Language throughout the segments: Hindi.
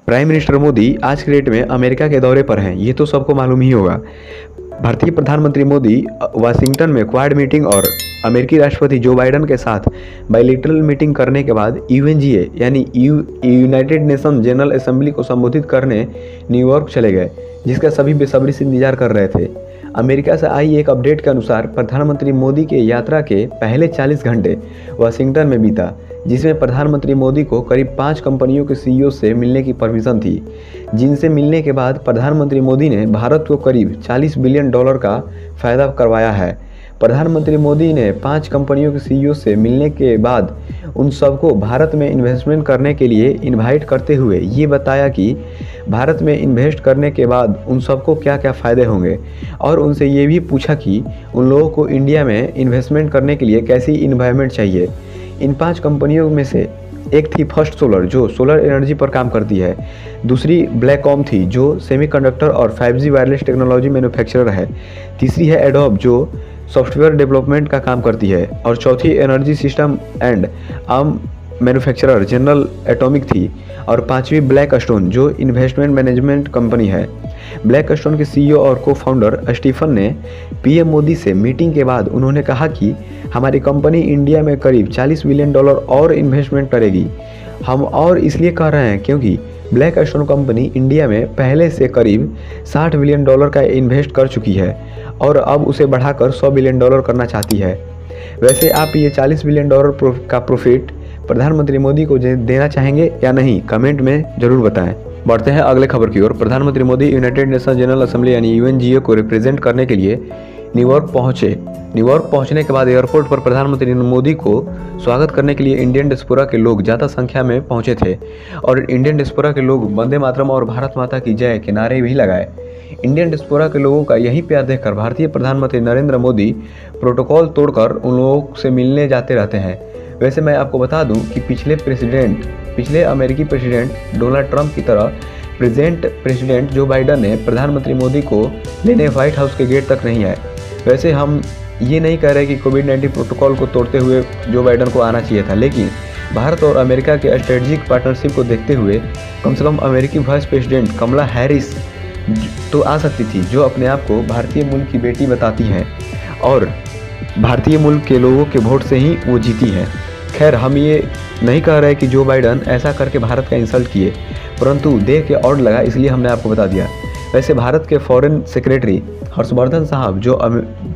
प्राइम मिनिस्टर मोदी आज के डेट में अमेरिका के दौरे पर हैं, ये तो सबको मालूम ही होगा। भारतीय प्रधानमंत्री मोदी वाशिंगटन में क्वाड मीटिंग और अमेरिकी राष्ट्रपति जो बाइडन के साथ बायलैटरल मीटिंग करने के बाद यूएनजीए यानी यूनाइटेड नेशन जनरल असेंबली को संबोधित करने न्यूयॉर्क चले गए, जिसका सभी बेसब्री से इंतजार कर रहे थे। अमेरिका से आई एक अपडेट के अनुसार प्रधानमंत्री मोदी के यात्रा के पहले 40 घंटे वाशिंगटन में बीता, जिसमें प्रधानमंत्री मोदी को करीब 5 कंपनियों के सीईओ से मिलने की परमिशन थी, जिनसे मिलने के बाद प्रधानमंत्री मोदी ने भारत को करीब $40 बिलियन का फ़ायदा करवाया है। प्रधानमंत्री मोदी ने 5 कंपनियों के सीईओ से मिलने के बाद उन सबको भारत में इन्वेस्टमेंट करने के लिए इनवाइट करते हुए ये बताया कि भारत में इन्वेस्ट करने के बाद उन सबको क्या क्या फ़ायदे होंगे, और उनसे ये भी पूछा कि उन लोगों को इंडिया में इन्वेस्टमेंट करने के लिए कैसी इन्वायरमेंट चाहिए। इन 5 कंपनियों में से एक थी फर्स्ट सोलर, जो सोलर एनर्जी पर काम करती है। दूसरी ब्लैककॉम थी, जो सेमीकंडक्टर और 5G वायरलेस टेक्नोलॉजी मैन्युफैक्चरर है। तीसरी है एडोब, जो सॉफ्टवेयर डेवलपमेंट का काम करती है। और चौथी energy system and arm manufacturer general atomic थी। और 5वीं ब्लैकस्टोन, जो इन्वेस्टमेंट मैनेजमेंट कंपनी है। ब्लैकस्टोन के सीईओ और को फाउंडर स्टीफन ने पीएम मोदी से मीटिंग के बाद उन्होंने कहा कि हमारी कंपनी इंडिया में करीब $40 बिलियन और इन्वेस्टमेंट करेगी। हम और इसलिए कह रहे हैं क्योंकि ब्लैकस्टोन कंपनी इंडिया में पहले से करीब $60 बिलियन का इन्वेस्ट कर चुकी है और अब उसे बढ़ाकर $100 बिलियन करना चाहती है। वैसे आप ये $40 बिलियन का प्रॉफिट प्रधानमंत्री मोदी को देना चाहेंगे या नहीं, कमेंट में ज़रूर बताएं। बढ़ते हैं अगले खबर की ओर। प्रधानमंत्री Modi United nation general assembly यानी यूएनजीए को रिप्रेजेंट करने के लिए न्यूयॉर्क पहुंचे। न्यूयॉर्क पहुंचने के बाद एयरपोर्ट पर प्रधानमंत्री मोदी को स्वागत करने के लिए इंडियन डिस्पोरा के लोग ज़्यादा संख्या में पहुंचे थे और इंडियन डिस्पोरा के लोग वंदे मातरम और भारत माता की जय के नारे भी लगाए। इंडियन डिस्पोरा के लोगों का यही प्यार देखकर भारतीय प्रधानमंत्री नरेंद्र मोदी प्रोटोकॉल तोड़कर उन लोगों से मिलने जाते रहते हैं। वैसे मैं आपको बता दूं कि पिछले अमेरिकी प्रेसिडेंट डोनाल्ड ट्रंप की तरह प्रेजेंट प्रेसिडेंट जो बाइडन ने प्रधानमंत्री मोदी को लेने व्हाइट हाउस के गेट तक नहीं आए। वैसे हम ये नहीं कह रहे कि कोविड-19 प्रोटोकॉल को तोड़ते हुए जो बाइडन को आना चाहिए था, लेकिन भारत और अमेरिका के स्ट्रेटेजिक पार्टनरशिप को देखते हुए कम से कम अमेरिकी वाइस प्रेसिडेंट कमला हैरिस तो आ सकती थी, जो अपने आप को भारतीय मूल की बेटी बताती हैं और भारतीय मूल के लोगों के वोट से ही वो जीती है। खैर, हम ये नहीं कह रहे कि जो बाइडन ऐसा करके भारत का इंसल्ट किए, परंतु देख के ऑड लगा, इसलिए हमने आपको बता दिया। वैसे भारत के फॉरेन सेक्रेटरी हर्षवर्धन साहब, जो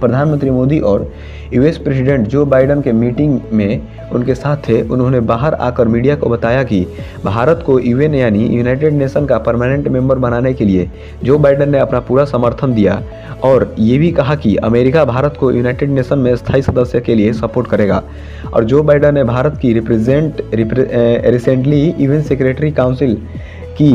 प्रधानमंत्री मोदी और यूएस प्रेसिडेंट जो बाइडन के मीटिंग में उनके साथ थे, उन्होंने बाहर आकर मीडिया को बताया कि भारत को यूएन यानी यूनाइटेड नेशन का परमानेंट मेंबर बनाने के लिए जो बाइडन ने अपना पूरा समर्थन दिया और ये भी कहा कि अमेरिका भारत को यूनाइटेड नेशन में स्थायी सदस्य के लिए सपोर्ट करेगा। और जो बाइडन ने भारत की रिसेंटली यूएन सेक्रेटरी काउंसिल की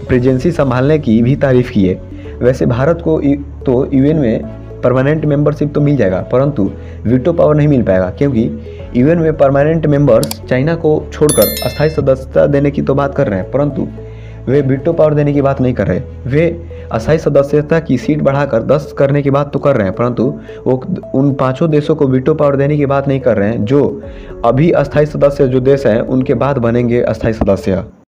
प्रेजेंसी संभालने की भी तारीफ की है। वैसे भारत को तो यूएन में परमानेंट मेंबरशिप तो मिल जाएगा, परंतु वीटो पावर नहीं मिल पाएगा, क्योंकि यूएन में परमानेंट मेंबर्स चाइना को छोड़कर अस्थायी सदस्यता देने की तो बात कर रहे हैं, परंतु वे वीटो पावर देने की बात नहीं कर रहे। वे अस्थायी सदस्यता की सीट बढ़ाकर 10 करने की बात तो कर रहे हैं, परंतु वो उन 5 देशों को वीटो पावर देने की बात नहीं कर रहे हैं जो अभी अस्थायी सदस्य जो देश हैं उनके बाद बनेंगे अस्थायी सदस्य।